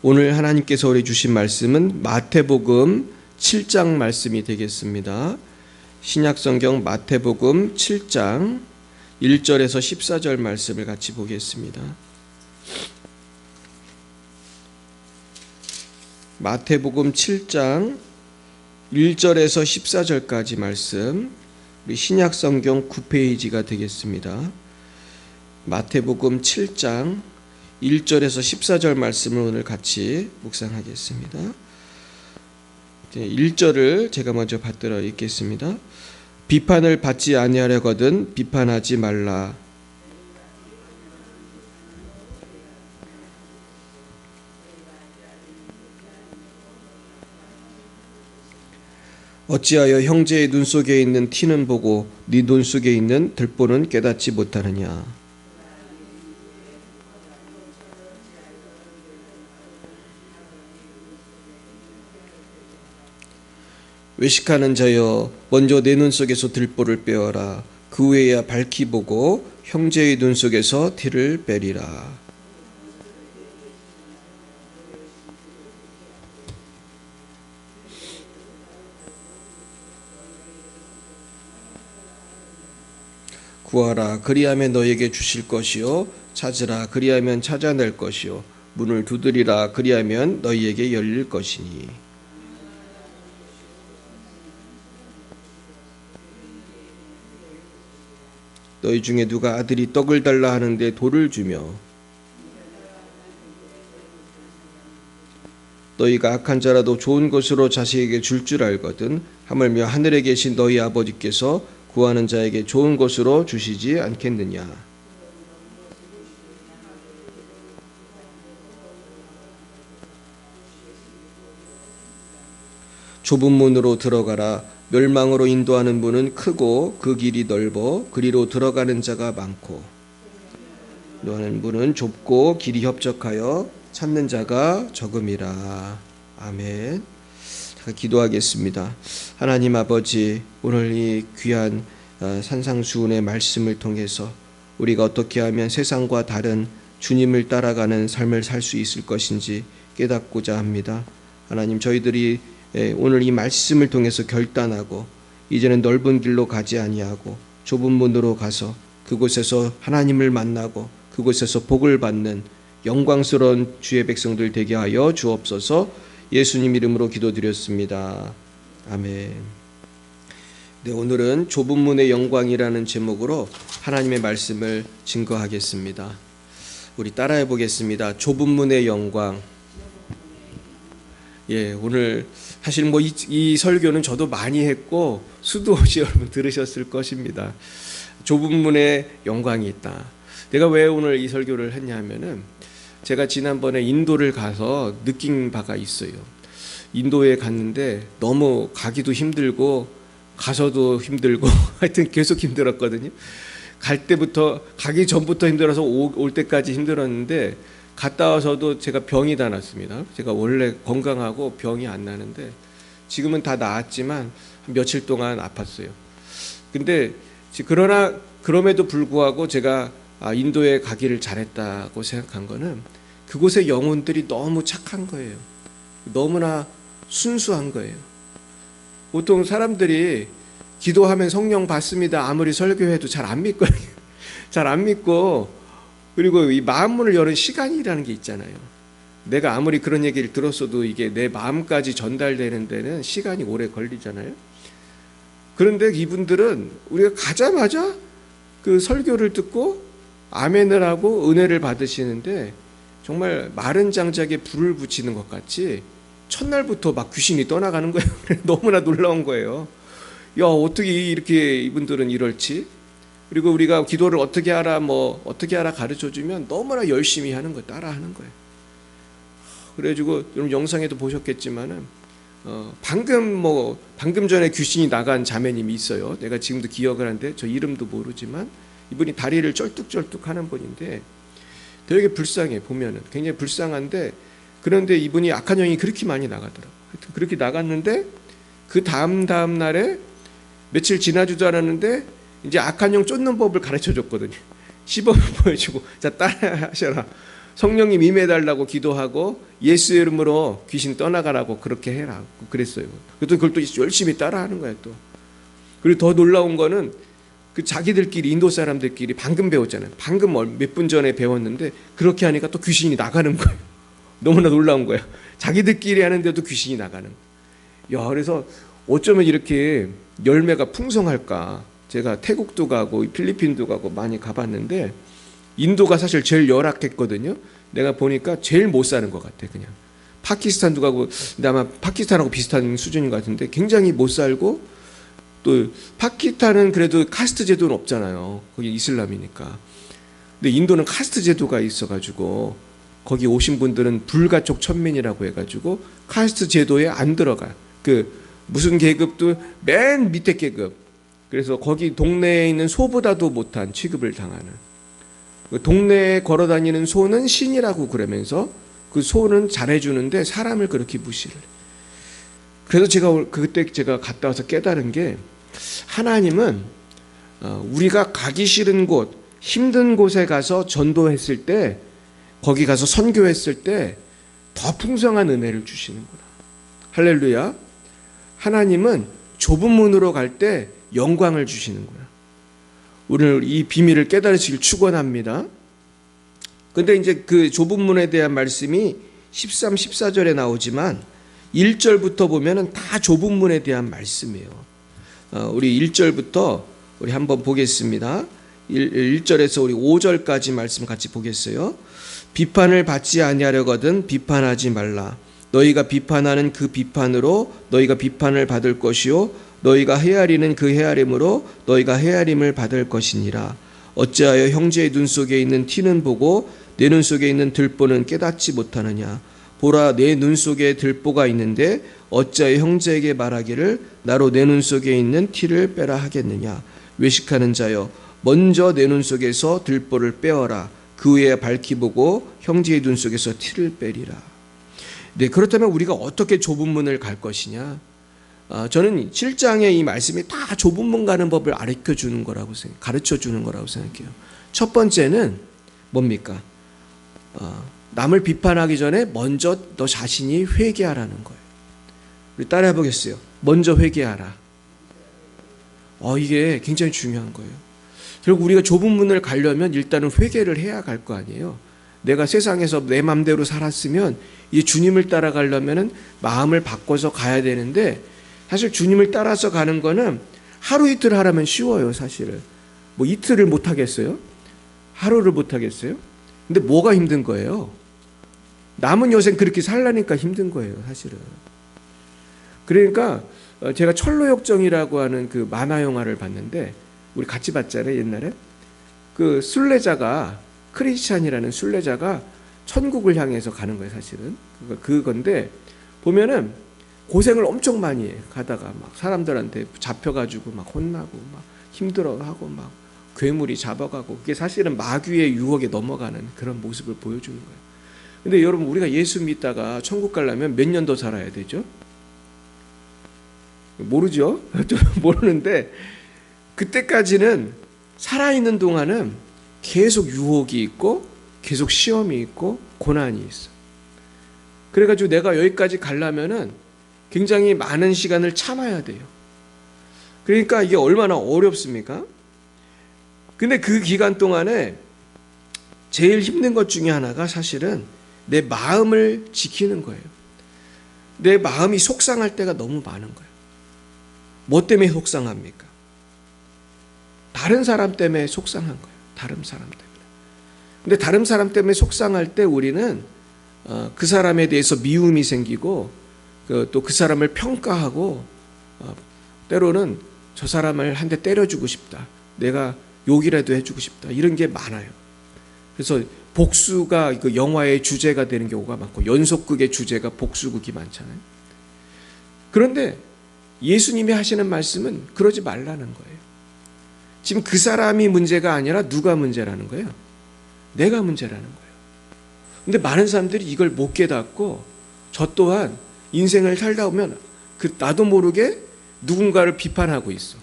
오늘 하나님께서 우리 주신 말씀은 마태복음 7장 말씀이 되겠습니다. 신약성경 마태복음 7장 1절에서 14절 말씀을 같이 보겠습니다. 마태복음 7장 1절에서 14절까지 말씀, 우리 신약성경 9페이지가 되겠습니다. 마태복음 7장 1절에서 14절 말씀을 오늘 같이 묵상하겠습니다. 1절을 제가 먼저 받들어 읽겠습니다. 비판을 받지 아니하려거든 비판하지 말라. 어찌하여 형제의 눈 속에 있는 티는 보고 네 눈 속에 있는 들보는 깨닫지 못하느냐. 외식하는 자여, 먼저 내 눈 속에서 들보를 빼어라. 그 후에야 밝히 보고 형제의 눈 속에서 티를 빼리라. 구하라, 그리하면 너에게 주실 것이요. 찾으라, 그리하면 찾아낼 것이요. 문을 두드리라, 그리하면 너희에게 열릴 것이니. 너희 중에 누가 아들이 떡을 달라 하는데 돌을 주며, 너희가 악한 자라도 좋은 것으로 자식에게 줄 알거든 하물며 하늘에 계신 너희 아버지께서 구하는 자에게 좋은 것으로 주시지 않겠느냐. 좁은 문으로 들어가라. 멸망으로 인도하는 문은 크고 그 길이 넓어 그리로 들어가는 자가 많고, 인도하는 문은 좁고 길이 협적하여 찾는 자가 적음이라. 아멘. 기도하겠습니다. 하나님 아버지, 오늘 이 귀한 산상수훈의 말씀을 통해서 우리가 어떻게 하면 세상과 다른 주님을 따라가는 삶을 살 수 있을 것인지 깨닫고자 합니다. 하나님, 저희들이 오늘 이 말씀을 통해서 결단하고 이제는 넓은 길로 가지 아니하고 좁은 문으로 가서 그곳에서 하나님을 만나고 그곳에서 복을 받는 영광스러운 주의 백성들 되게 하여 주옵소서. 예수님 이름으로 기도드렸습니다. 아멘. 네, 오늘은 좁은 문의 영광이라는 제목으로 하나님의 말씀을 증거하겠습니다. 우리 따라해 보겠습니다. 좁은 문의 영광. 예, 오늘 사실 이 설교는 저도 많이 했고 수도 없이 여러분 들으셨을 것입니다. 좁은 문에 영광이 있다. 내가 왜 오늘 이 설교를 했냐면은 제가 지난번에 인도를 가서 느낀 바가 있어요. 인도에 갔는데 너무 가기도 힘들고 가서도 힘들고 하여튼 계속 힘들었거든요. 가기 전부터 힘들어서 올 때까지 힘들었는데 갔다 와서도 제가 병이 다 났습니다. 제가 원래 건강하고 병이 안 나는데 지금은 다 나았지만 며칠 동안 아팠어요. 근데 그럼에도 불구하고 제가 인도에 가기를 잘했다고 생각한 거는 그곳의 영혼들이 너무 착한 거예요. 너무나 순수한 거예요. 보통 사람들이 기도하면 성령 받습니다 아무리 설교해도 잘 안 믿거든요. 잘 안 믿고, 그리고 이 마음문을 여는 시간이라는 게 있잖아요. 내가 아무리 그런 얘기를 들었어도 이게 내 마음까지 전달되는 데는 시간이 오래 걸리잖아요. 그런데 이분들은 우리가 가자마자 그 설교를 듣고 아멘을 하고 은혜를 받으시는데 정말 마른 장작에 불을 붙이는 것 같이 첫날부터 막 귀신이 떠나가는 거예요. 너무나 놀라운 거예요. 야, 어떻게 이렇게 이분들은 이럴지. 그리고 우리가 기도를 어떻게 하라 가르쳐주면 너무나 열심히 하는 거예요. 따라하는 거예요. 그래가지고 여러분 영상에도 보셨겠지만은 방금 전에 귀신이 나간 자매님이 있어요. 내가 지금도 기억을 하는데 저 이름도 모르지만 이분이 다리를 쩔뚝쩔뚝 하는 분인데 되게 불쌍해. 보면은 굉장히 불쌍한데, 그런데 이분이 악한 영이 그렇게 많이 나가더라고요. 하여튼 그렇게 나갔는데 그 다음 날에 며칠 지나지도 않았는데 이제 악한 영 쫓는 법을 가르쳐 줬거든요. 시범을 보여주고 자 따라 하셔라. 성령님 임해달라고 기도하고 예수의 이름으로 귀신 떠나가라고 그렇게 해라 그랬어요. 그걸 또 열심히 따라하는 거예요 또. 그리고 더 놀라운 거는 그 자기들끼리 인도 사람들끼리 방금 배웠잖아요. 방금 몇 분 전에 배웠는데 그렇게 하니까 또 귀신이 나가는 거예요. 너무나 놀라운 거예요. 자기들끼리 하는데도 귀신이 나가는 거예요. 야, 그래서 어쩌면 이렇게 열매가 풍성할까. 제가 태국도 가고 필리핀도 가고 많이 가봤는데 인도가 사실 제일 열악했거든요. 내가 보니까 제일 못 사는 것 같아. 그냥 파키스탄도 가고, 근데 아마 파키스탄하고 비슷한 수준인 것 같은데 굉장히 못 살고, 또 파키스탄은 그래도 카스트 제도는 없잖아요. 거기 이슬람이니까. 근데 인도는 카스트 제도가 있어가지고 거기 오신 분들은 불가촉 천민이라고 해가지고 카스트 제도에 안 들어가요. 그 무슨 계급도 맨 밑에 계급. 그래서 거기 동네에 있는 소보다도 못한 취급을 당하는. 동네에 걸어다니는 소는 신이라고 그러면서 그 소는 잘해주는데 사람을 그렇게 무시를. 그래서 그때 제가 갔다 와서 깨달은 게, 하나님은 우리가 가기 싫은 곳, 힘든 곳에 가서 전도했을 때, 거기 가서 선교했을 때 더 풍성한 은혜를 주시는구나. 할렐루야. 하나님은 좁은 문으로 갈 때 영광을 주시는구나. 오늘 이 비밀을 깨달으시길 축원합니다. 근데 이제 그 좁은 문에 대한 말씀이 13, 14절에 나오지만 1절부터 보면은 다 좁은 문에 대한 말씀이에요. 우리 1절부터 우리 한번 보겠습니다. 1절에서 우리 5절까지 말씀 같이 보겠어요. 비판을 받지 아니하려거든 비판하지 말라. 너희가 비판하는 그 비판으로 너희가 비판을 받을 것이요 너희가 헤아리는 그 헤아림으로 너희가 헤아림을 받을 것이니라. 어찌하여 형제의 눈 속에 있는 티는 보고 내 눈 속에 있는 들보는 깨닫지 못하느냐. 보라, 내 눈 속에 들보가 있는데 어찌하여 형제에게 말하기를 나로 내 눈 속에 있는 티를 빼라 하겠느냐. 외식하는 자여, 먼저 내 눈 속에서 들보를 빼어라. 그 후에 밝히 보고 형제의 눈 속에서 티를 빼리라. 네, 그렇다면 우리가 어떻게 좁은 문을 갈 것이냐? 저는 7장의 이 말씀이 다 좁은 문 가는 법을 가르쳐 주는 거라고 생각해요. 첫 번째는 뭡니까? 남을 비판하기 전에 먼저 너 자신이 회개하라는 거예요. 우리 따라해 보겠어요. 먼저 회개하라. 이게 굉장히 중요한 거예요. 결국 우리가 좁은 문을 가려면 일단은 회개를 해야 갈 거 아니에요. 내가 세상에서 내 맘대로 살았으면 이 주님을 따라가려면 마음을 바꿔서 가야 되는데, 사실 주님을 따라서 가는 거는 하루 이틀 하라면 쉬워요. 사실은 뭐 이틀을 못 하겠어요? 하루를 못 하겠어요? 근데 뭐가 힘든 거예요? 남은 여생 그렇게 살라니까 힘든 거예요. 사실은. 그러니까 제가 철로역정이라고 하는 그 만화 영화를 봤는데, 우리 같이 봤잖아요. 옛날에 그 순례자가, 크리스찬이라는 순례자가 천국을 향해서 가는 거예요. 사실은 그건데 보면은 고생을 엄청 많이 해. 가다가 막 사람들한테 잡혀가지고 막 혼나고 막 힘들어하고 막 괴물이 잡아가고, 그게 사실은 마귀의 유혹에 넘어가는 그런 모습을 보여주는 거예요. 근데 여러분, 우리가 예수 믿다가 천국 가려면 몇 년 더 살아야 되죠? 모르죠? 모르는데 그때까지는 살아있는 동안은 계속 유혹이 있고 계속 시험이 있고 고난이 있어. 그래가지고 내가 여기까지 가려면은 굉장히 많은 시간을 참아야 돼요. 그러니까 이게 얼마나 어렵습니까? 근데 그 기간 동안에 제일 힘든 것 중에 하나가 사실은 내 마음을 지키는 거예요. 내 마음이 속상할 때가 너무 많은 거예요. 뭐 때문에 속상합니까? 다른 사람 때문에 속상한 거예요. 다른 사람 때문에. 근데 다른 사람 때문에 속상할 때 우리는 그 사람에 대해서 미움이 생기고, 또 그 사람을 평가하고, 때로는 저 사람을 한 대 때려주고 싶다. 내가 욕이라도 해주고 싶다. 이런 게 많아요. 그래서 복수가 그 영화의 주제가 되는 경우가 많고, 연속극의 주제가 복수극이 많잖아요. 그런데 예수님이 하시는 말씀은 그러지 말라는 거예요. 지금 그 사람이 문제가 아니라 누가 문제라는 거예요? 내가 문제라는 거예요. 근데 많은 사람들이 이걸 못 깨닫고, 저 또한 인생을 살다 보면 나도 모르게 누군가를 비판하고 있어.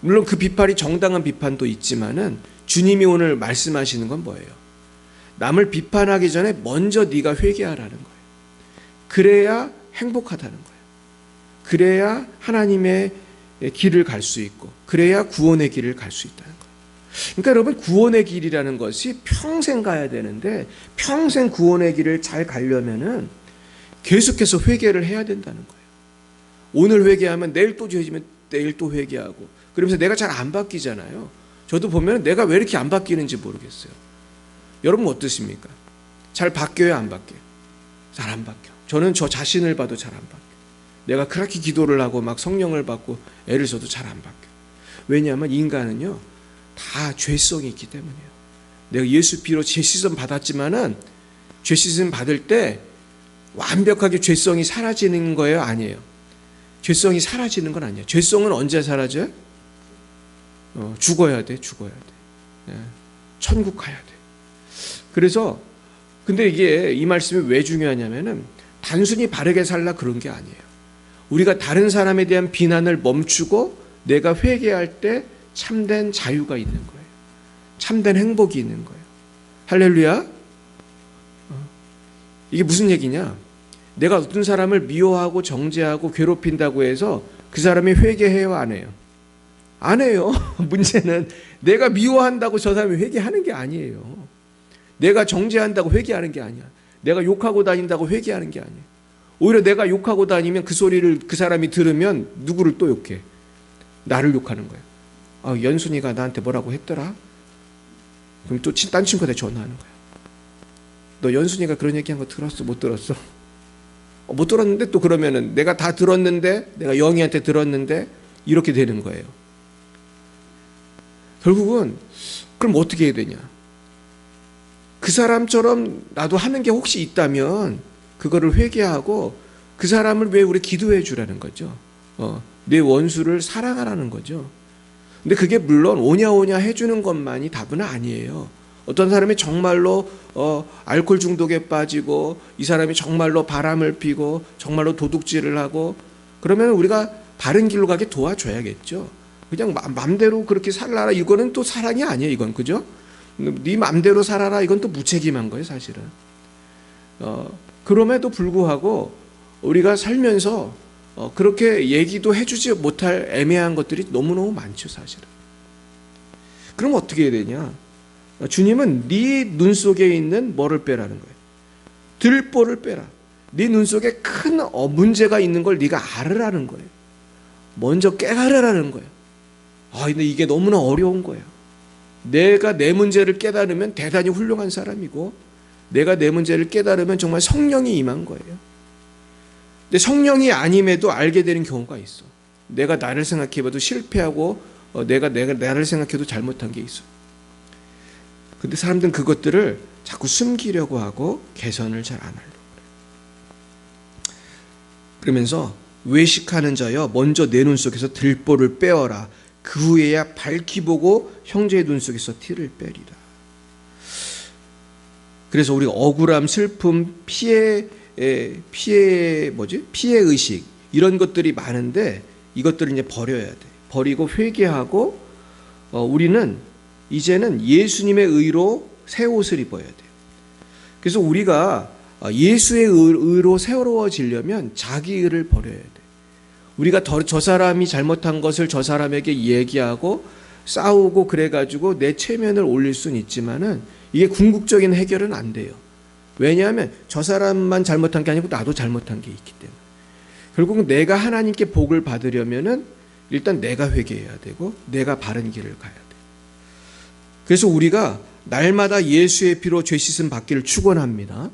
물론 그 비판이 정당한 비판도 있지만은 주님이 오늘 말씀하시는 건 뭐예요? 남을 비판하기 전에 먼저 네가 회개하라는 거예요. 그래야 행복하다는 거예요. 그래야 하나님의 길을 갈 수 있고, 그래야 구원의 길을 갈 수 있다는 거예요. 그러니까 여러분, 구원의 길이라는 것이 평생 가야 되는데, 평생 구원의 길을 잘 가려면은 계속해서 회개를 해야 된다는 거예요. 오늘 회개하면 내일 또 죄지면 내일 또 회개하고, 그러면서 내가 잘 안 바뀌잖아요. 저도 보면 내가 왜 이렇게 안 바뀌는지 모르겠어요. 여러분 어떠십니까? 잘 바뀌어요, 안 바뀌어요? 잘 안 바뀌어. 저는 저 자신을 봐도 잘 안 바뀌어. 내가 그렇게 기도를 하고 막 성령을 받고 애를 써도 잘 안 바뀌어. 왜냐하면 인간은요, 다 죄성이 있기 때문이에요. 내가 예수 피로 죄 씻음 받았지만은 죄 씻음 받을 때 완벽하게 죄성이 사라지는 거예요, 아니에요? 죄성이 사라지는 건 아니에요. 죄성은 언제 사라져요? 죽어야 돼. 천국 가야 돼. 그래서 근데 이게 이 말씀이 왜 중요하냐면은 단순히 바르게 살라 그런 게 아니에요. 우리가 다른 사람에 대한 비난을 멈추고 내가 회개할 때 참된 자유가 있는 거예요. 참된 행복이 있는 거예요. 할렐루야. 이게 무슨 얘기냐? 내가 어떤 사람을 미워하고 정죄하고 괴롭힌다고 해서 그 사람이 회개해요, 안 해요? 안 해요. 문제는 내가 미워한다고 저 사람이 회개하는 게 아니에요. 내가 정죄한다고 회개하는 게 아니야. 내가 욕하고 다닌다고 회개하는 게 아니에요. 오히려 내가 욕하고 다니면 그 소리를 그 사람이 들으면 누구를 또 욕해? 나를 욕하는 거예요. 아, 연순이가 나한테 뭐라고 했더라? 그럼 또 딴 친구한테 전화하는 거야. 너 연순이가 그런 얘기한 거 들었어? 못 들었어? 못 들었는데 또 그러면은 내가 다 들었는데, 내가 영희한테 들었는데 이렇게 되는 거예요. 결국은 그럼 어떻게 해야 되냐? 그 사람처럼 나도 하는 게 혹시 있다면 그거를 회개하고 그 사람을 왜 우리 기도해 주라는 거죠. 내 원수를 사랑하라는 거죠. 근데 그게 물론 오냐오냐 해주는 것만이 답은 아니에요. 어떤 사람이 정말로 알코올 중독에 빠지고, 이 사람이 정말로 바람을 피고 정말로 도둑질을 하고, 그러면 우리가 바른 길로 가게 도와줘야겠죠. 그냥 맘대로 그렇게 살아라, 이거는 또 사랑이 아니에요. 이건, 그죠? 네 맘대로 살아라, 이건 또 무책임한 거예요, 사실은. 그럼에도 불구하고 우리가 살면서 그렇게 얘기도 해주지 못할 애매한 것들이 너무너무 많죠, 사실은. 그럼 어떻게 해야 되냐? 주님은 네 눈 속에 있는 뭐를 빼라는 거예요? 들보를 빼라. 네 눈 속에 큰 문제가 있는 걸 네가 알으라는 거예요. 먼저 깨달으라는 거예요. 근데 이게 너무나 어려운 거예요. 내가 내 문제를 깨달으면 대단히 훌륭한 사람이고, 내가 내 문제를 깨달으면 정말 성령이 임한 거예요. 근데 성령이 아님에도 알게 되는 경우가 있어. 내가 나를 생각해봐도 실패하고, 내가 나를 생각해도 잘못한 게 있어. 근데 사람들은 그것들을 자꾸 숨기려고 하고 개선을 잘 안 하려고 그래요. 그러면서 외식하는 자여, 먼저 내 눈 속에서 들보를 빼어라. 그 후에야 밝히 보고 형제의 눈 속에서 티를 빼리라. 그래서 우리가 억울함, 슬픔, 피해 의식, 이런 것들이 많은데 이것들을 이제 버려야 돼. 버리고 회개하고, 우리는 이제는 예수님의 의로 새 옷을 입어야 돼요. 그래서 우리가 예수의 의로 새로워지려면 자기 의를 버려야 돼. 우리가 저 사람이 잘못한 것을 저 사람에게 얘기하고 싸우고 그래가지고 내 체면을 올릴 수는 있지만은 이게 궁극적인 해결은 안 돼요. 왜냐하면 저 사람만 잘못한 게 아니고 나도 잘못한 게 있기 때문에. 결국은 내가 하나님께 복을 받으려면은 일단 내가 회개해야 되고 내가 바른 길을 가야 돼. 그래서 우리가 날마다 예수의 피로 죄 씻음 받기를 축원합니다.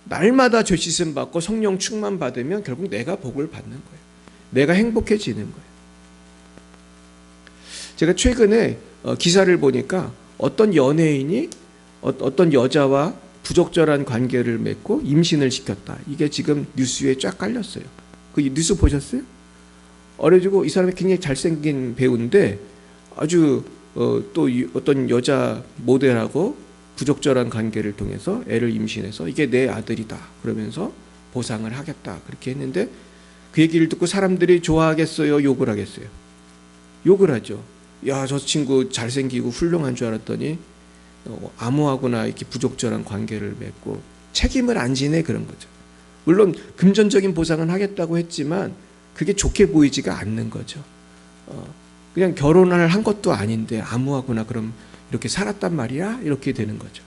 날마다 죄 씻음 받고 성령 충만 받으면 결국 내가 복을 받는 거예요. 내가 행복해지는 거예요. 제가 최근에 기사를 보니까 어떤 연예인이 어떤 여자와 부적절한 관계를 맺고 임신을 시켰다. 이게 지금 뉴스에 쫙 깔렸어요. 그 뉴스 보셨어요? 어려지고 이 사람이 굉장히 잘생긴 배우인데 아주 또 어떤 여자 모델하고 부적절한 관계를 통해서 애를 임신해서 이게 내 아들이다 그러면서 보상을 하겠다 그렇게 했는데, 그 얘기를 듣고 사람들이 좋아하겠어요, 욕을 하겠어요? 욕을 하죠. 야, 저 친구 잘생기고 훌륭한 줄 알았더니 아무하고나 이렇게 부적절한 관계를 맺고 책임을 안 지네 그런 거죠. 물론 금전적인 보상은 하겠다고 했지만 그게 좋게 보이지가 않는 거죠. 그냥 결혼을 한 것도 아닌데 아무하고나 그럼 이렇게 살았단 말이야? 이렇게 되는 거죠.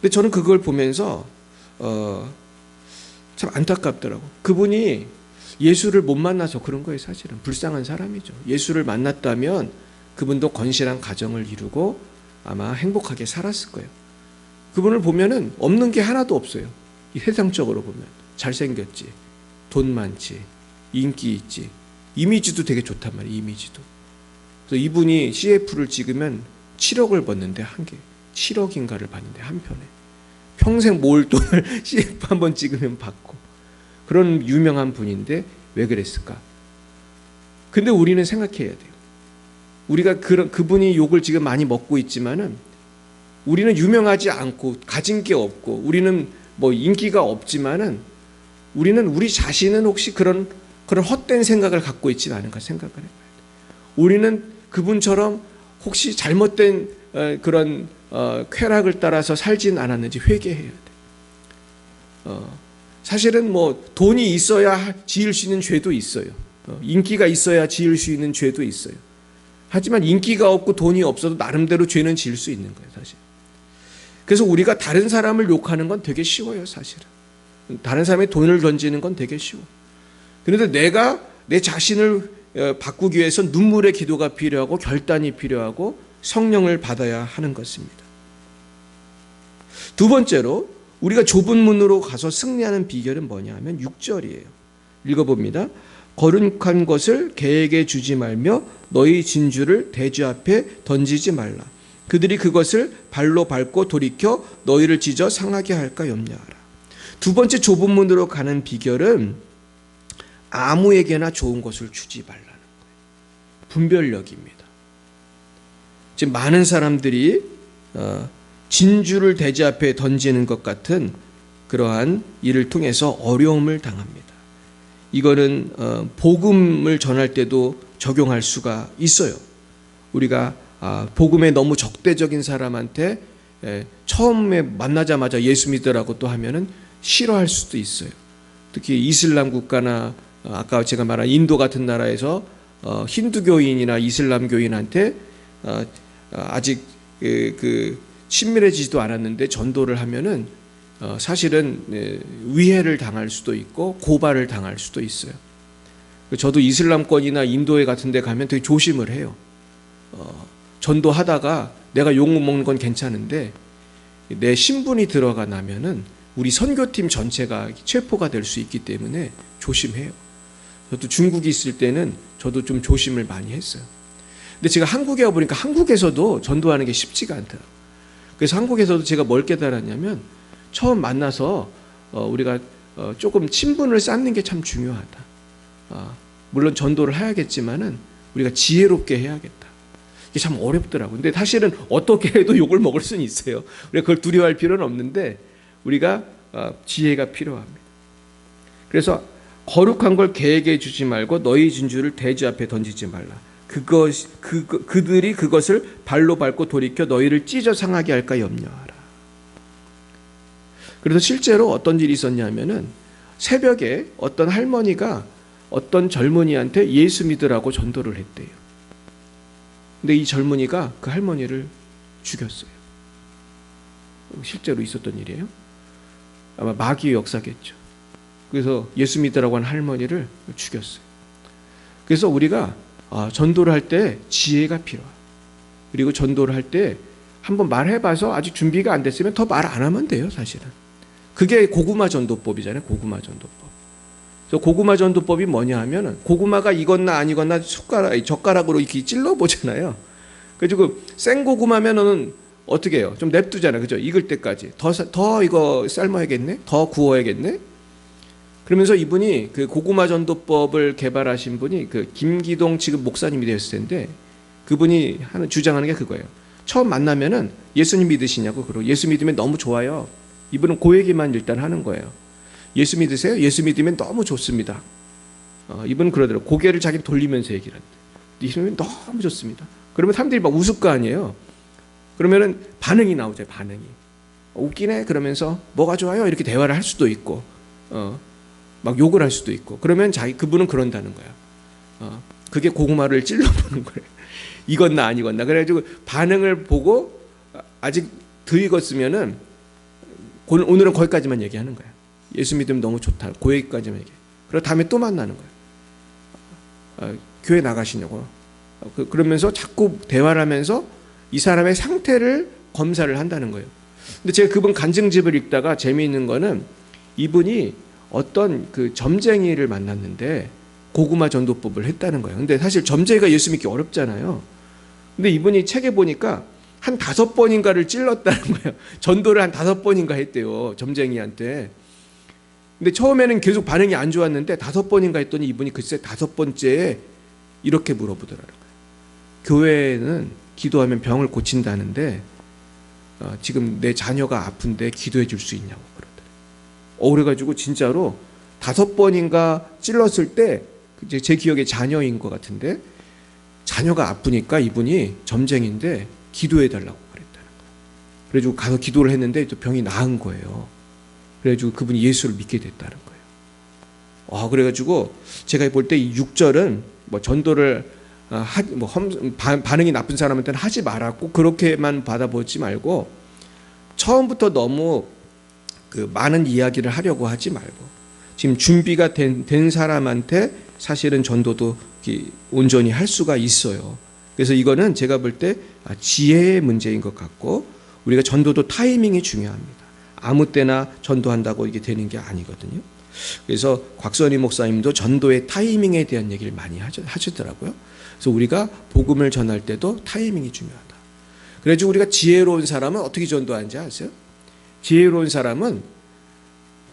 근데 저는 그걸 보면서 참 안타깝더라고. 그분이 예수를 못 만나서 그런 거예요. 사실은 불쌍한 사람이죠. 예수를 만났다면 그분도 건실한 가정을 이루고 아마 행복하게 살았을 거예요. 그분을 보면은 없는 게 하나도 없어요. 이 세상적으로 보면 잘생겼지, 돈 많지, 인기 있지, 이미지도 되게 좋단 말이에요. 이미지도. 그래서 이분이 CF를 찍으면 7억을 받는데 한 개, 7억인가를 받는데 한 편에 평생 모을 돈을 CF 한번 찍으면 받고 그런 유명한 분인데 왜 그랬을까? 근데 우리는 생각해야 돼요. 우리가 그분이 욕을 지금 많이 먹고 있지만은 우리는 유명하지 않고 가진 게 없고 우리는 뭐 인기가 없지만은 우리는 우리 자신은 혹시 그런 헛된 생각을 갖고 있지는 않은가 생각을 해봐야 돼요. 우리는 그분처럼 혹시 잘못된 그런 쾌락을 따라서 살진 않았는지 회개해야 돼요. 사실은 뭐 돈이 있어야 지을 수 있는 죄도 있어요. 인기가 있어야 지을 수 있는 죄도 있어요. 하지만 인기가 없고 돈이 없어도 나름대로 죄는 지을 수 있는 거예요, 사실. 그래서 우리가 다른 사람을 욕하는 건 되게 쉬워요, 사실은. 다른 사람의 돈을 던지는 건 되게 쉬워. 그런데 내가 내 자신을 바꾸기 위해서 눈물의 기도가 필요하고 결단이 필요하고 성령을 받아야 하는 것입니다. 두 번째로 우리가 좁은 문으로 가서 승리하는 비결은 뭐냐 하면 6절이에요. 읽어봅니다. 거룩한 것을 개에게 주지 말며 너희 진주를 대주 앞에 던지지 말라. 그들이 그것을 발로 밟고 돌이켜 너희를 찢어 상하게 할까 염려하라. 두 번째 좁은 문으로 가는 비결은 아무에게나 좋은 것을 주지 말라는 거예요. 분별력입니다. 지금 많은 사람들이 진주를 대지 앞에 던지는 것 같은 그러한 일을 통해서 어려움을 당합니다. 이거는 복음을 전할 때도 적용할 수가 있어요. 우리가 복음에 너무 적대적인 사람한테 처음에 만나자마자 예수 믿으라고 또 하면은 싫어할 수도 있어요. 특히 이슬람 국가나 아까 제가 말한 인도 같은 나라에서 힌두교인이나 이슬람교인한테 아직 친밀해지지도 않았는데 전도를 하면은 사실은 위해를 당할 수도 있고 고발을 당할 수도 있어요. 저도 이슬람권이나 인도에 같은 데 가면 되게 조심을 해요. 전도하다가 내가 욕먹는 건 괜찮은데 내 신분이 들어가 나면은 우리 선교팀 전체가 체포가 될 수 있기 때문에 조심해요. 저도 중국에 있을 때는 저도 좀 조심을 많이 했어요. 근데 제가 한국에 와보니까 한국에서도 전도하는 게 쉽지가 않더라고요. 그래서 한국에서도 제가 뭘 깨달았냐면 처음 만나서 우리가 조금 친분을 쌓는 게 참 중요하다. 물론 전도를 해야겠지만은 우리가 지혜롭게 해야겠다. 이게 참 어렵더라고요. 근데 사실은 어떻게 해도 욕을 먹을 수는 있어요. 우리가 그걸 두려워할 필요는 없는데 우리가 지혜가 필요합니다. 그래서 거룩한 걸 개에게 주지 말고 너희 진주를 대지 앞에 던지지 말라. 그들이 그것을 발로 밟고 돌이켜 너희를 찢어 상하게 할까 염려하라. 그래서 실제로 어떤 일이 있었냐면은 새벽에 어떤 할머니가 어떤 젊은이한테 예수 믿으라고 전도를 했대요. 근데 이 젊은이가 그 할머니를 죽였어요. 실제로 있었던 일이에요. 아마 마귀의 역사겠죠. 그래서 예수 믿으라고 한 할머니를 죽였어요. 그래서 우리가 전도를 할 때 지혜가 필요해요. 그리고 전도를 할 때 한번 말해봐서 아직 준비가 안 됐으면 더 말 안 하면 돼요, 사실은. 그게 고구마 전도법이잖아요, 고구마 전도법. 그래서 고구마 전도법이 뭐냐 하면은 고구마가 익었나 안 익었나 젓가락으로 이렇게 찔러보잖아요. 그래서 생 고구마면은 어떻게 해요? 좀 냅두잖아요, 그죠? 익을 때까지. 더 이거 삶아야겠네? 더 구워야겠네? 그러면서 이분이 그 고구마 전도법을 개발하신 분이 그 김기동 지금 목사님이 되었을 텐데 그분이 주장하는 게 그거예요. 처음 만나면은 예수님 믿으시냐고 그러고 예수 믿으면 너무 좋아요. 이분은 그 얘기만 일단 하는 거예요. 예수 믿으세요? 예수 믿으면 너무 좋습니다. 이분은 그러더라고요. 고개를 자기 돌리면서 얘기를 하는데 예수 믿으면 너무 좋습니다. 그러면 사람들이 막 웃을 거 아니에요. 그러면은 반응이 나오죠. 반응이. 웃기네 그러면서 뭐가 좋아요 이렇게 대화를 할 수도 있고 막 욕을 할 수도 있고 그러면 그분은 그런다는 거야. 그게 고구마를 찔러보는 거예요. 익었나 안 익었나. 그래가지고 반응을 보고 아직 덜 익었으면은 오늘은 거기까지만 얘기하는 거야. 예수 믿으면 너무 좋다. 그 얘기까지만 얘기해. 그리고 다음에 또 만나는 거야. 교회 나가시냐고. 그러면서 자꾸 대화를 하면서 이 사람의 상태를 검사를 한다는 거예요. 근데 제가 그분 간증집을 읽다가 재미있는 거는 이분이 어떤 그 점쟁이를 만났는데 고구마 전도법을 했다는 거예요. 근데 사실 점쟁이가 예수 믿기 어렵잖아요. 근데 이분이 책에 보니까 한 5번인가를 찔렀다는 거예요. 전도를 한 5번인가 했대요. 점쟁이한테. 근데 처음에는 계속 반응이 안 좋았는데 5번인가 했더니 이분이 글쎄 5번째에 이렇게 물어보더라는 거예요. 교회는 기도하면 병을 고친다는데 지금 내 자녀가 아픈데 기도해 줄 수 있냐고 그러더라고요. 그래가지고 진짜로 5번인가 찔렀을 때 제 기억에 자녀인 것 같은데 자녀가 아프니까 이분이 점쟁인데 기도해 달라고 그랬다는 거예요. 그래가지고 가서 기도를 했는데 또 병이 나은 거예요. 그래가지고 그분이 예수를 믿게 됐다는 거예요. 그래가지고 제가 볼 때 이 6절은 뭐 전도를 반응이 나쁜 사람한테는 하지 말았고 그렇게만 받아보지 말고 처음부터 너무 그 많은 이야기를 하려고 하지 말고 지금 준비가 된 사람한테 사실은 전도도 온전히 할 수가 있어요. 그래서 이거는 제가 볼 때 지혜의 문제인 것 같고 우리가 전도도 타이밍이 중요합니다. 아무 때나 전도한다고 이게 되는 게 아니거든요. 그래서 곽선희 목사님도 전도의 타이밍에 대한 얘기를 많이 하시더라고요. 그래서 우리가 복음을 전할 때도 타이밍이 중요하다. 그래서 우리가 지혜로운 사람은 어떻게 전도하는지 아세요? 지혜로운 사람은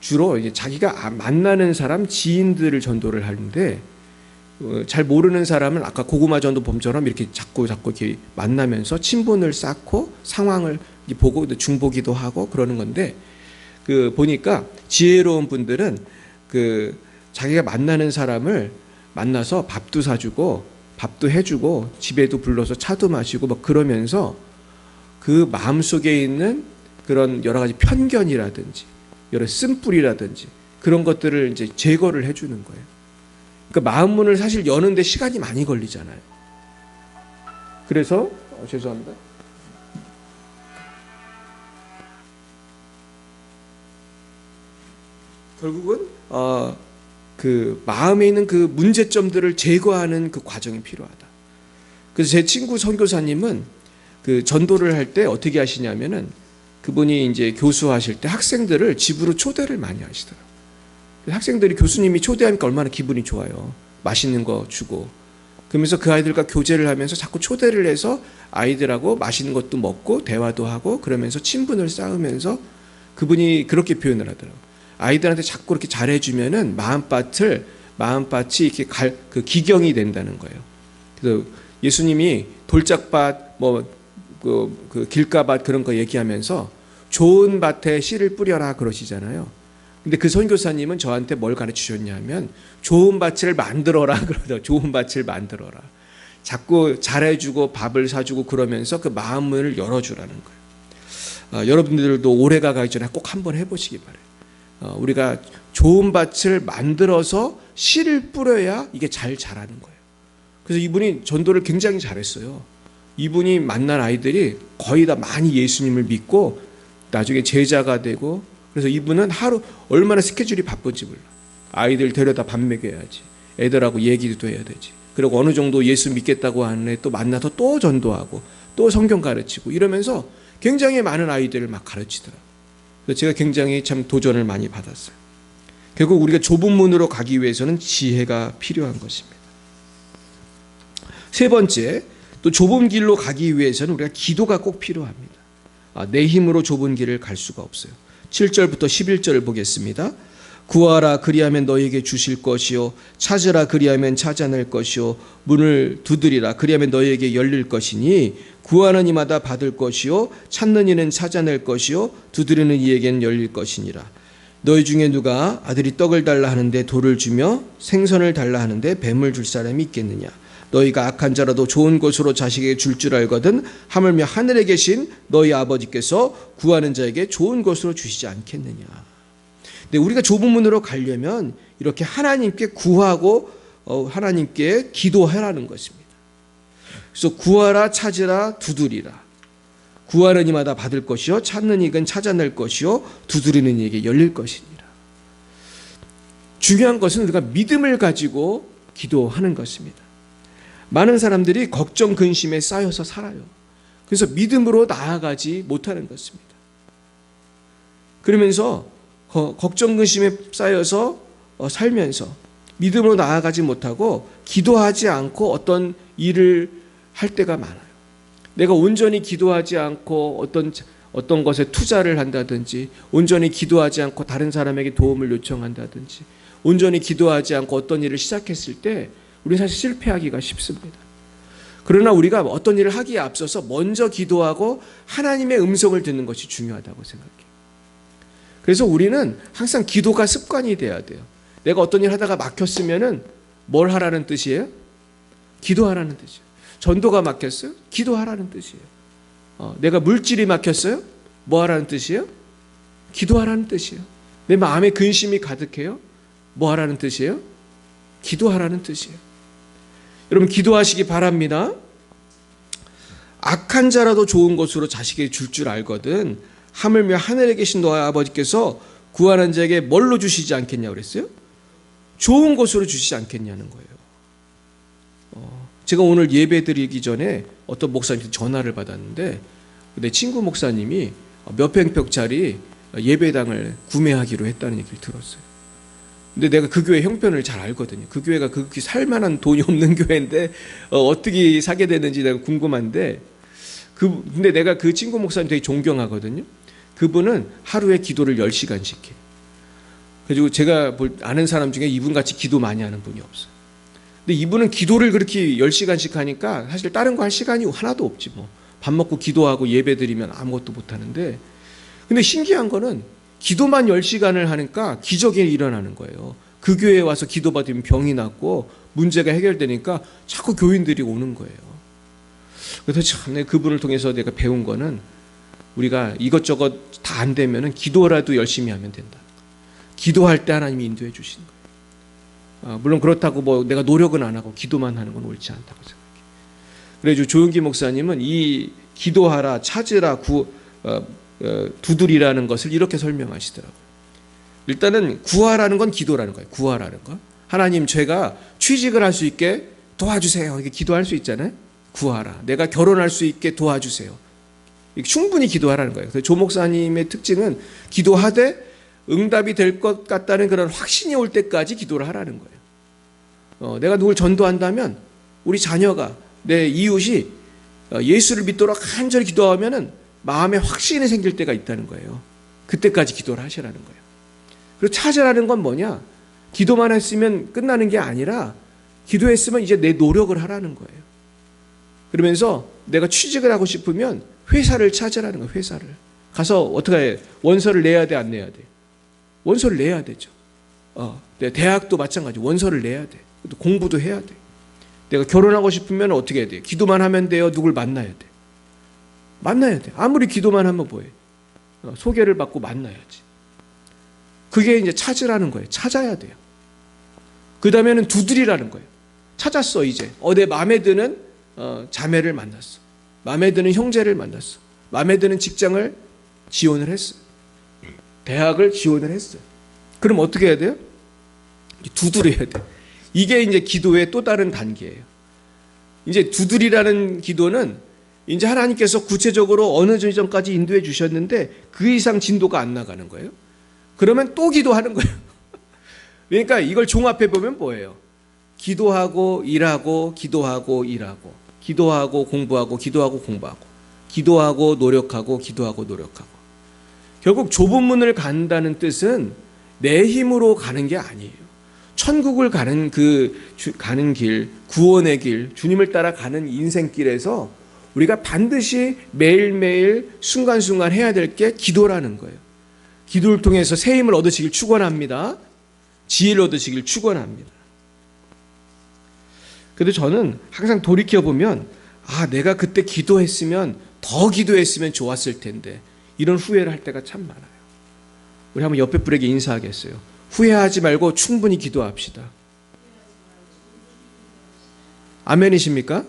주로 이제 자기가 만나는 사람 지인들을 전도를 하는데 잘 모르는 사람은 아까 고구마 전도범처럼 이렇게 자꾸 이렇게 만나면서 친분을 쌓고 상황을 보고 중보기도 하고 그러는 건데 보니까 지혜로운 분들은 자기가 만나는 사람을 만나서 밥도 사주고 밥도 해주고 집에도 불러서 차도 마시고 막 그러면서 그 마음속에 있는 그런 여러 가지 편견이라든지 여러 쓴뿌리라든지 그런 것들을 이제 제거를 해주는 거예요. 그러니까 마음 문을 사실 여는데 시간이 많이 걸리잖아요. 그래서 죄송합니다. 결국은 그 마음에 있는 그 문제점들을 제거하는 그 과정이 필요하다. 그래서 제 친구 선교사님은 그 전도를 할 때 어떻게 하시냐면은 그분이 이제 교수하실 때 학생들을 집으로 초대를 많이 하시더라고요. 학생들이 교수님이 초대하니까 얼마나 기분이 좋아요. 맛있는 거 주고. 그러면서 그 아이들과 교제를 하면서 자꾸 초대를 해서 아이들하고 맛있는 것도 먹고 대화도 하고 그러면서 친분을 쌓으면서 그분이 그렇게 표현을 하더라고요. 아이들한테 자꾸 그렇게 잘해주면은 마음밭이 이렇게 그 기경이 된다는 거예요. 그래서 예수님이 돌짝밭 그 길가밭 그런 거 얘기하면서 좋은 밭에 씨를 뿌려라 그러시잖아요. 근데 그 선교사님은 저한테 뭘 가르치셨냐면 좋은 밭을 만들어라 그러더라고요. 좋은 밭을 만들어라. 자꾸 잘해주고 밥을 사주고 그러면서 그 마음을 열어주라는 거예요. 여러분들도 올해가 가기 전에 꼭 한번 해보시기 바래요. 우리가 좋은 밭을 만들어서 씨를 뿌려야 이게 잘 자라는 거예요. 그래서 이분이 전도를 굉장히 잘했어요. 이분이 만난 아이들이 거의 다 많이 예수님을 믿고 나중에 제자가 되고 그래서 이분은 하루 얼마나 스케줄이 바쁜지 몰라. 아이들 데려다 밥 먹여야지. 애들하고 얘기도 해야 되지. 그리고 어느 정도 예수 믿겠다고 하는 애 또 만나서 또 전도하고 또 성경 가르치고 이러면서 굉장히 많은 아이들을 막 가르치더라고요. 그래서 제가 굉장히 참 도전을 많이 받았어요. 결국 우리가 좁은 문으로 가기 위해서는 지혜가 필요한 것입니다. 세 번째, 또 좁은 길로 가기 위해서는 우리가 기도가 꼭 필요합니다. 내 힘으로 좁은 길을 갈 수가 없어요. 7절부터 11절을 보겠습니다. 구하라 그리하면 너희에게 주실 것이요 찾으라 그리하면 찾아낼 것이요 문을 두드리라 그리하면 너희에게 열릴 것이니 구하는 이마다 받을 것이요 찾는 이는 찾아낼 것이요 두드리는 이에게는 열릴 것이니라. 너희 중에 누가 아들이 떡을 달라 하는데 돌을 주며 생선을 달라 하는데 뱀을 줄 사람이 있겠느냐. 너희가 악한 자라도 좋은 것으로 자식에게 줄 알거든 하물며 하늘에 계신 너희 아버지께서 구하는 자에게 좋은 것으로 주시지 않겠느냐. 근데 우리가 좁은 문으로 가려면 이렇게 하나님께 구하고 하나님께 기도하라는 것입니다. 그래서 구하라, 찾으라, 두드리라. 구하는 이마다 받을 것이요, 찾는 이건 찾아낼 것이요, 두드리는 이에게 열릴 것이니라. 중요한 것은 우리가 믿음을 가지고 기도하는 것입니다. 많은 사람들이 걱정, 근심에 쌓여서 살아요. 그래서 믿음으로 나아가지 못하는 것입니다. 그러면서 걱정, 근심에 쌓여서 살면서 믿음으로 나아가지 못하고 기도하지 않고 어떤 일을 할 때가 많아요. 내가 온전히 기도하지 않고 어떤 것에 투자를 한다든지, 온전히 기도하지 않고 다른 사람에게 도움을 요청한다든지, 온전히 기도하지 않고 어떤 일을 시작했을 때 우리 사실 실패하기가 쉽습니다. 그러나 우리가 어떤 일을 하기에 앞서서 먼저 기도하고 하나님의 음성을 듣는 것이 중요하다고 생각해요. 그래서 우리는 항상 기도가 습관이 돼야 돼요. 내가 어떤 일 하다가 막혔으면은 뭘 하라는 뜻이에요? 기도하라는 뜻이에요. 전도가 막혔어요? 기도하라는 뜻이에요. 내가 물질이 막혔어요? 뭐 하라는 뜻이에요? 기도하라는 뜻이에요. 내 마음에 근심이 가득해요? 뭐 하라는 뜻이에요? 기도하라는 뜻이에요. 여러분 기도하시기 바랍니다. 악한 자라도 좋은 것으로 자식에게 줄 알거든 하물며 하늘에 계신 너의 아버지께서 구하는 자에게 뭘로 주시지 않겠냐고 그랬어요? 좋은 것으로 주시지 않겠냐는 거예요. 제가 오늘 예배 드리기 전에 어떤 목사님한테 전화를 받았는데 내 친구 목사님이 몇백 평짜리 예배당을 구매하기로 했다는 얘기를 들었어요. 근데 내가 그 교회 형편을 잘 알거든요. 그 교회가 그렇게 살만한 돈이 없는 교회인데 어떻게 사게 되는지 내가 궁금한데 근데 내가 그 친구 목사님 되게 존경하거든요. 그분은 하루에 기도를 10시간씩 해요. 그리고 제가 아는 사람 중에 이분같이 기도 많이 하는 분이 없어요. 근데 이분은 기도를 그렇게 10시간씩 하니까 사실 다른 거 할 시간이 하나도 없지 뭐. 밥 먹고 기도하고 예배 드리면 아무것도 못 하는데 근데 신기한 거는 기도만 10시간을 하니까 기적이 일어나는 거예요. 그 교회에 와서 기도받으면 병이 낫고 문제가 해결되니까 자꾸 교인들이 오는 거예요. 그래서 참 그분을 통해서 내가 배운 거는 우리가 이것저것 다 안 되면은 기도라도 열심히 하면 된다. 기도할 때 하나님이 인도해 주시는 거예요. 물론 그렇다고 뭐 내가 노력은 안 하고 기도만 하는 건 옳지 않다고 생각해요. 그래서 조용기 목사님은 이 기도하라, 찾으라, 두드리라는 것을 이렇게 설명하시더라고요. 일단은 구하라는 건 기도라는 거예요. 구하라는 거. 하나님 제가 취직을 할 수 있게 도와주세요. 이게 기도할 수 있잖아요. 구하라. 내가 결혼할 수 있게 도와주세요. 충분히 기도하라는 거예요. 그래서 조 목사님의 특징은 기도하되 응답이 될 것 같다는 그런 확신이 올 때까지 기도를 하라는 거예요. 내가 누굴 전도한다면 우리 자녀가 내 이웃이 예수를 믿도록 간절히 기도하면은 마음에 확신이 생길 때가 있다는 거예요. 그때까지 기도를 하시라는 거예요. 그리고 찾으라는 건 뭐냐? 기도만 했으면 끝나는 게 아니라 기도했으면 이제 내 노력을 하라는 거예요. 그러면서 내가 취직을 하고 싶으면 회사를 찾으라는 거예요. 회사를. 가서 어떻게 해? 원서를 내야 돼? 안 내야 돼? 원서를 내야 되죠. 대학도 마찬가지 원서를 내야 돼. 공부도 해야 돼. 내가 결혼하고 싶으면 어떻게 해야 돼? 기도만 하면 돼요? 누굴 만나야 돼? 만나야 돼. 아무리 기도만 하면 뭐해? 소개를 받고 만나야지. 그게 이제 찾으라는 거예요. 찾아야 돼요. 그 다음에는 두드리라는 거예요. 찾았어 이제. 내 마음에 드는 자매를 만났어. 마음에 드는 형제를 만났어. 마음에 드는 직장을 지원을 했어. 대학을 지원을 했어요. 그럼 어떻게 해야 돼요? 두드려야 돼. 이게 이제 기도의 또 다른 단계예요. 이제 두드리라는 기도는 이제 하나님께서 구체적으로 어느 지점까지 인도해 주셨는데 그 이상 진도가 안 나가는 거예요. 그러면 또 기도하는 거예요. 그러니까 이걸 종합해 보면 뭐예요? 기도하고 일하고 기도하고 일하고 기도하고 공부하고 기도하고 공부하고 기도하고 노력하고 기도하고 노력하고 결국 좁은 문을 간다는 뜻은 내 힘으로 가는 게 아니에요. 천국을 가는 가는 길, 구원의 길, 주님을 따라 가는 인생길에서 우리가 반드시 매일매일 순간순간 해야 될 게 기도라는 거예요. 기도를 통해서 새 힘을 얻으시길 축원합니다. 지혜를 얻으시길 축원합니다. 그래도 저는 항상 돌이켜보면 내가 그때 기도했으면 더 기도했으면 좋았을 텐데 이런 후회를 할 때가 참 많아요. 우리 한번 옆에 분에게 인사하겠어요. 후회하지 말고 충분히 기도합시다. 아멘이십니까?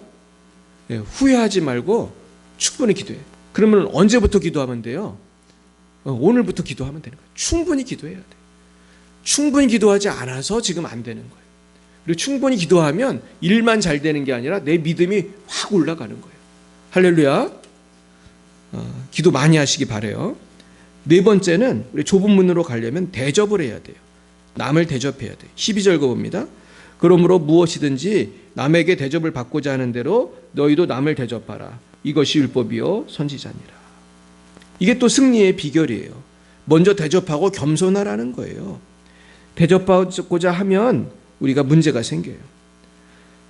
네, 후회하지 말고 충분히 기도해. 그러면 언제부터 기도하면 돼요? 오늘부터 기도하면 되는 거예요. 충분히 기도해야 돼요. 충분히 기도하지 않아서 지금 안 되는 거예요. 그리고 충분히 기도하면 일만 잘 되는 게 아니라 내 믿음이 확 올라가는 거예요. 할렐루야. 기도 많이 하시기 바라요. 네 번째는 우리 좁은 문으로 가려면 대접을 해야 돼요. 남을 대접해야 돼요. 12절 봅니다. 그러므로 무엇이든지 남에게 대접을 받고자 하는 대로 너희도 남을 대접하라. 이것이 율법이요 선지자니라. 이게 또 승리의 비결이에요. 먼저 대접하고 겸손하라는 거예요. 대접받고자 하면 우리가 문제가 생겨요.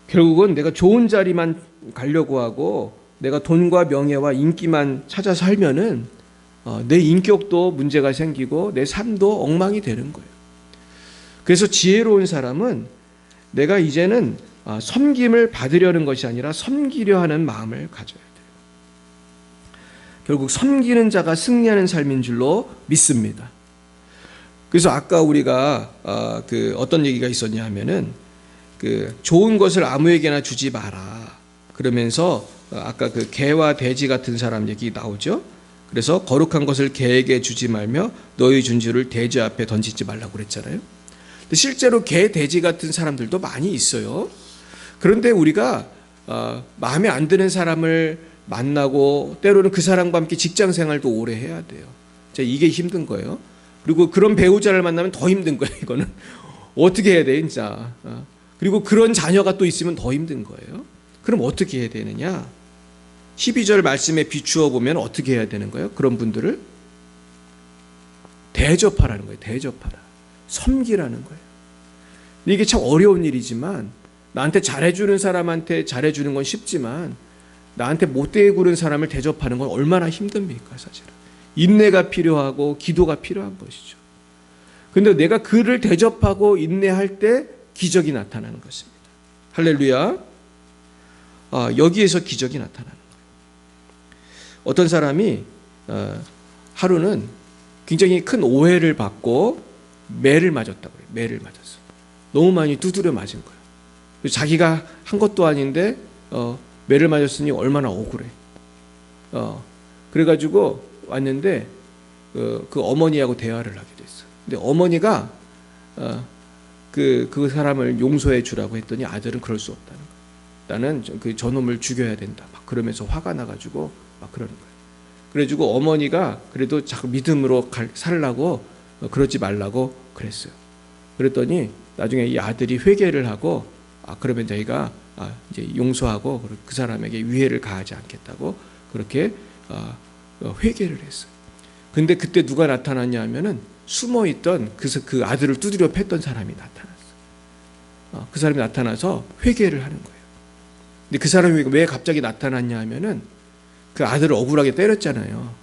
결국은 내가 좋은 자리만 가려고 하고 내가 돈과 명예와 인기만 찾아 살면은 내 인격도 문제가 생기고 내 삶도 엉망이 되는 거예요. 그래서 지혜로운 사람은 내가 이제는 섬김을 받으려는 것이 아니라 섬기려 하는 마음을 가져야 돼요. 결국 섬기는 자가 승리하는 삶인 줄로 믿습니다. 그래서 아까 우리가 어떤 얘기가 있었냐 하면은 좋은 것을 아무에게나 주지 마라. 그러면서 아까 개와 돼지 같은 사람 얘기 나오죠. 그래서 거룩한 것을 개에게 주지 말며 너희 준주를 돼지 앞에 던지지 말라고 그랬잖아요. 근데 실제로 개, 돼지 같은 사람들도 많이 있어요. 그런데 우리가 마음에 안 드는 사람을 만나고 때로는 그 사람과 함께 직장 생활도 오래 해야 돼요. 이게 힘든 거예요. 그리고 그런 배우자를 만나면 더 힘든 거예요. 이거는 어떻게 해야 돼 진짜. 그리고 그런 자녀가 또 있으면 더 힘든 거예요. 그럼 어떻게 해야 되느냐? 12절 말씀에 비추어 보면 어떻게 해야 되는 거예요? 그런 분들을 대접하라는 거예요. 대접하라. 섬기라는 거예요. 이게 참 어려운 일이지만 나한테 잘해주는 사람한테 잘해주는 건 쉽지만 나한테 못되게 구는 사람을 대접하는 건 얼마나 힘듭니까 사실은. 인내가 필요하고 기도가 필요한 것이죠. 그런데 내가 그를 대접하고 인내할 때 기적이 나타나는 것입니다. 할렐루야. 여기에서 기적이 나타나는 거예요. 어떤 사람이 하루는 굉장히 큰 오해를 받고 매를 맞았다고 해요. 매를 맞았어. 너무 많이 두드려 맞은 거예요. 자기가 한 것도 아닌데 매를 맞았으니 얼마나 억울해. 그래가지고 왔는데 그 어머니하고 대화를 하게 됐어요. 근데 어머니가 그 사람을 용서해 주라고 했더니 아들은 그럴 수 없다는 거예요. 나는 그 저놈을 죽여야 된다. 막 그러면서 화가 나가지고 막 그러는 거예요. 그래가지고 어머니가 그래도 자꾸 믿음으로 살라고 그러지 말라고 그랬어요. 그랬더니 나중에 이 아들이 회개를 하고 그러면 저희가 이제 용서하고 그 사람에게 위해를 가하지 않겠다고 그렇게 회개를 했어요. 근데 그때 누가 나타났냐 하면은 숨어있던 그 아들을 두드려 팼던 사람이 나타났어요. 그 사람이 나타나서 회개를 하는 거예요. 근데 그 사람이 왜 갑자기 나타났냐 하면은 그 아들을 억울하게 때렸잖아요.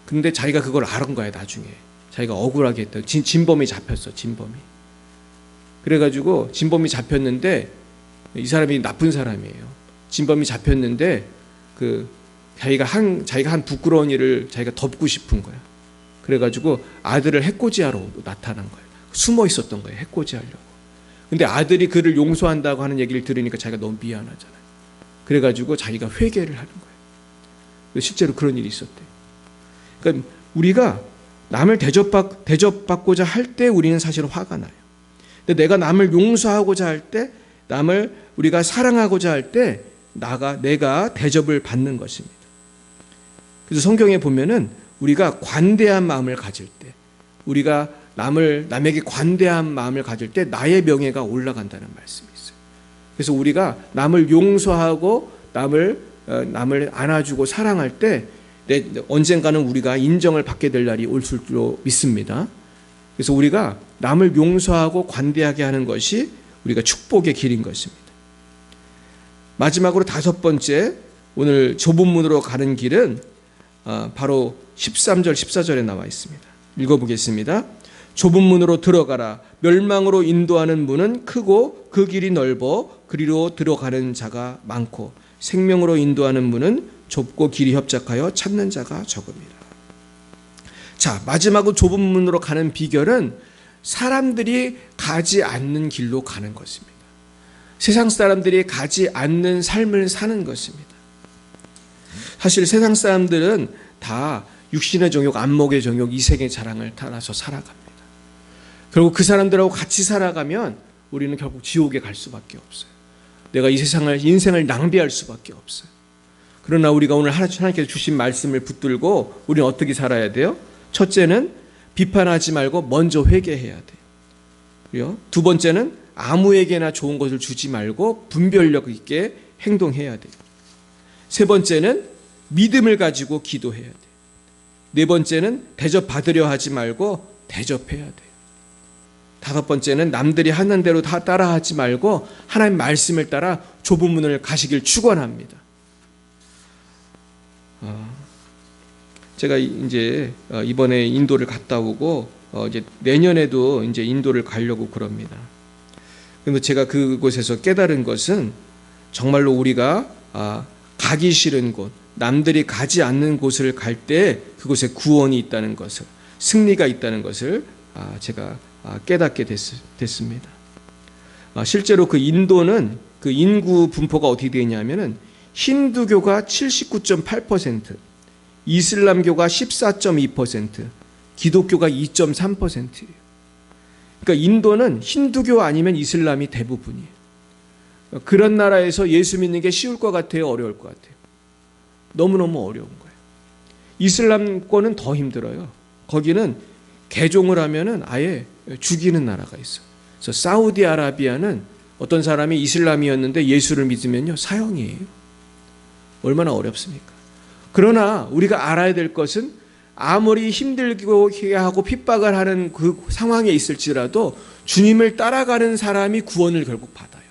근데 자기가 그걸 알은 거야 나중에. 자기가 억울하게 했다. 진범이 잡혔어. 진범이. 그래가지고 진범이 잡혔는데 이 사람이 나쁜 사람이에요. 진범이 잡혔는데 자기가 한 부끄러운 일을 자기가 덮고 싶은 거야. 그래가지고 아들을 해코지하러 나타난 거예요. 숨어 있었던 거예요. 해코지하려고. 근데 아들이 그를 용서한다고 하는 얘기를 들으니까 자기가 너무 미안하잖아요. 그래가지고 자기가 회개를 하는 거예요. 실제로 그런 일이 있었대요. 그러니까 우리가 남을 대접받고자 할 때 우리는 사실 화가 나요. 근데 내가 남을 용서하고자 할 때, 남을 우리가 사랑하고자 할 때 내가 대접을 받는 것입니다. 그래서 성경에 보면은 우리가 관대한 마음을 가질 때, 우리가 남에게 관대한 마음을 가질 때 나의 명예가 올라간다는 말씀이 있어요. 그래서 우리가 남을 용서하고 남을 안아주고 사랑할 때 언젠가는 우리가 인정을 받게 될 날이 올 줄로 믿습니다. 그래서 우리가 남을 용서하고 관대하게 하는 것이 우리가 축복의 길인 것입니다. 마지막으로 5번째, 오늘 좁은 문으로 가는 길은 바로 13절 14절에 나와 있습니다. 읽어보겠습니다. 좁은 문으로 들어가라. 멸망으로 인도하는 문은 크고 그 길이 넓어 그리로 들어가는 자가 많고 생명으로 인도하는 문은 좁고 길이 협착하여 찾는 자가 적음이라. 자, 마지막으로 좁은 문으로 가는 비결은 사람들이 가지 않는 길로 가는 것입니다. 세상 사람들이 가지 않는 삶을 사는 것입니다. 사실 세상 사람들은 다 육신의 정욕, 안목의 정욕, 이색의 자랑을 따라서 살아갑니다. 그리고 그 사람들하고 같이 살아가면 우리는 결국 지옥에 갈 수밖에 없어요. 내가 이 인생을 낭비할 수밖에 없어요. 그러나 우리가 오늘 하나님께서 주신 말씀을 붙들고 우리는 어떻게 살아야 돼요? 첫째는 비판하지 말고 먼저 회개해야 돼요. 두 번째는 아무에게나 좋은 것을 주지 말고 분별력 있게 행동해야 돼요. 세 번째는 믿음을 가지고 기도해야 돼요. 네 번째는 대접받으려 하지 말고 대접해야 돼요. 다섯 번째는 남들이 하는 대로 다 따라하지 말고 하나님 말씀을 따라 좁은 문을 가시길 축원합니다. 제가 이제 이번에 인도를 갔다 오고 이제 내년에도 이제 인도를 가려고 그럽니다. 그런데 제가 그곳에서 깨달은 것은 정말로 우리가 가기 싫은 곳, 남들이 가지 않는 곳을 갈 때 그곳에 구원이 있다는 것을, 승리가 있다는 것을 제가 깨닫게 됐습니다. 실제로 그 인도는 그 인구 분포가 어떻게 되어 있냐면은 힌두교가 79.8%, 이슬람교가 14.2%, 기독교가 2.3%예요. 그러니까 인도는 힌두교 아니면 이슬람이 대부분이에요. 그런 나라에서 예수 믿는 게 쉬울 것 같아요, 어려울 것 같아요? 너무너무 어려운 거예요. 이슬람권은 더 힘들어요. 거기는 개종을 하면은 아예 죽이는 나라가 있어요. 그래서 사우디아라비아는 어떤 사람이 이슬람이었는데 예수를 믿으면요, 사형이에요. 얼마나 어렵습니까? 그러나 우리가 알아야 될 것은 아무리 힘들게 하고 핍박을 하는 그 상황에 있을지라도 주님을 따라가는 사람이 구원을 결국 받아요.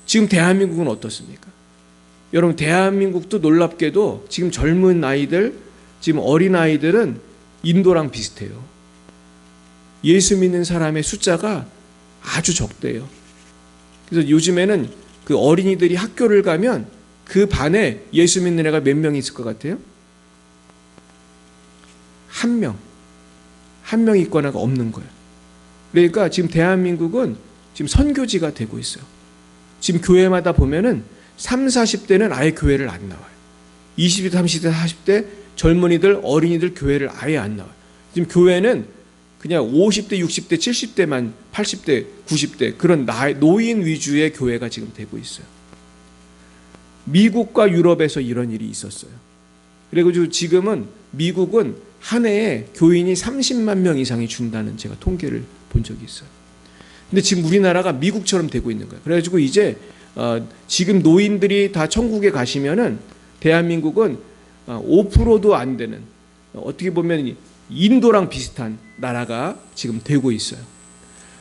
지금 대한민국은 어떻습니까? 여러분, 대한민국도 놀랍게도 지금 젊은 아이들, 지금 어린 아이들은 인도랑 비슷해요. 예수 믿는 사람의 숫자가 아주 적대요. 그래서 요즘에는 그 어린이들이 학교를 가면 그 반에 예수 믿는 애가 몇 명 있을 것 같아요? 한 명 있거나 없는 거예요. 그러니까 지금 대한민국은 지금 선교지가 되고 있어요. 지금 교회마다 보면은 30, 40대는 아예 교회를 안 나와요. 20대, 30대, 40대 젊은이들, 어린이들 교회를 아예 안 나와요. 지금 교회는 그냥 50대, 60대, 70대만, 80대, 90대 그런 노인 위주의 교회가 지금 되고 있어요. 미국과 유럽에서 이런 일이 있었어요. 그리고 지금은 미국은 한 해에 교인이 30만 명 이상이 준다는 제가 통계를 본 적이 있어요. 근데 지금 우리나라가 미국처럼 되고 있는 거예요. 그래가지고 이제 지금 노인들이 다 천국에 가시면은 대한민국은 5%도 안 되는, 어떻게 보면 인도랑 비슷한 나라가 지금 되고 있어요.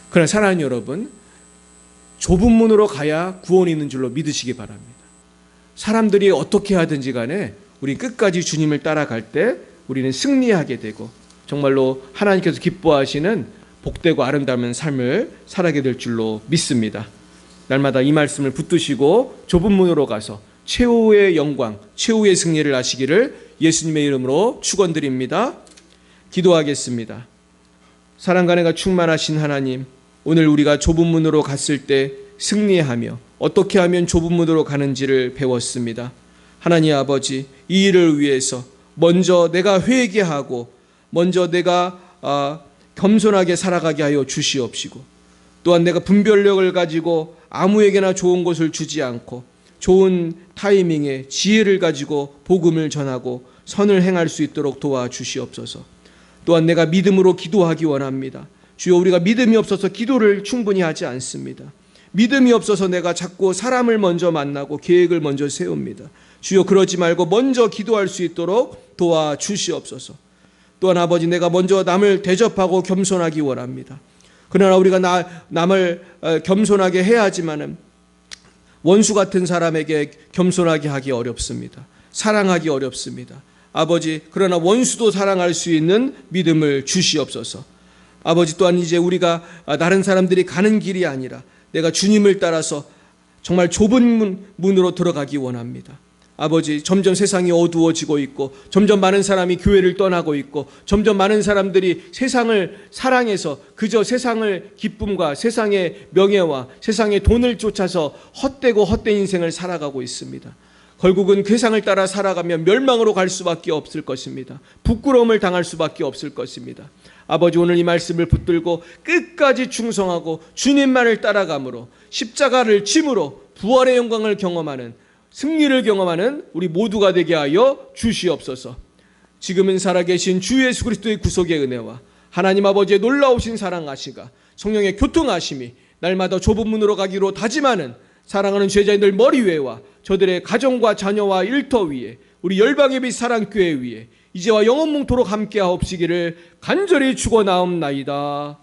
그러나 사랑하는 여러분, 좁은 문으로 가야 구원이 있는 줄로 믿으시기 바랍니다. 사람들이 어떻게 하든지 간에 우리 끝까지 주님을 따라갈 때 우리는 승리하게 되고 정말로 하나님께서 기뻐하시는 복되고 아름다운 삶을 살아가게 될 줄로 믿습니다. 날마다 이 말씀을 붙드시고 좁은 문으로 가서 최후의 영광, 최후의 승리를 하시기를 예수님의 이름으로 축원드립니다. 기도하겠습니다. 사랑과 은혜가 충만하신 하나님, 오늘 우리가 좁은 문으로 갔을 때 승리하며 어떻게 하면 좁은 문으로 가는지를 배웠습니다. 하나님 아버지, 이 일을 위해서 먼저 내가 회개하고 먼저 내가 겸손하게 살아가게 하여 주시옵시고, 또한 내가 분별력을 가지고 아무에게나 좋은 것을 주지 않고 좋은 타이밍에 지혜를 가지고 복음을 전하고 선을 행할 수 있도록 도와주시옵소서. 또한 내가 믿음으로 기도하기 원합니다. 주여, 우리가 믿음이 없어서 기도를 충분히 하지 않습니다. 믿음이 없어서 내가 자꾸 사람을 먼저 만나고 계획을 먼저 세웁니다. 주여, 그러지 말고 먼저 기도할 수 있도록 도와주시옵소서. 또한 아버지, 내가 먼저 남을 대접하고 겸손하기 원합니다. 그러나 우리가 남을 겸손하게 해야 하지만은 원수 같은 사람에게 겸손하게 하기 어렵습니다. 사랑하기 어렵습니다. 아버지, 그러나 원수도 사랑할 수 있는 믿음을 주시옵소서. 아버지, 또한 이제 우리가 다른 사람들이 가는 길이 아니라 내가 주님을 따라서 정말 좁은 문으로 들어가기 원합니다. 아버지, 점점 세상이 어두워지고 있고 점점 많은 사람이 교회를 떠나고 있고 점점 많은 사람들이 세상을 사랑해서 그저 세상을 기쁨과 세상의 명예와 세상의 돈을 쫓아서 헛되고 헛된 인생을 살아가고 있습니다. 결국은 세상을 따라 살아가면 멸망으로 갈 수밖에 없을 것입니다. 부끄러움을 당할 수밖에 없을 것입니다. 아버지, 오늘 이 말씀을 붙들고 끝까지 충성하고 주님만을 따라감으로 십자가를 짐으로 부활의 영광을 경험하는, 승리를 경험하는 우리 모두가 되게 하여 주시옵소서. 지금은 살아계신 주 예수 그리스도의 구속의 은혜와 하나님 아버지의 놀라우신 사랑하시가 성령의 교통하심이 날마다 좁은 문으로 가기로 다짐하는 사랑하는 제자인들 머리 위에와 저들의 가정과 자녀와 일터 위에 우리 열방의 빛 사랑교회 위에 이제와 영원뭉토록 함께하옵시기를 간절히 축원하옵나이다.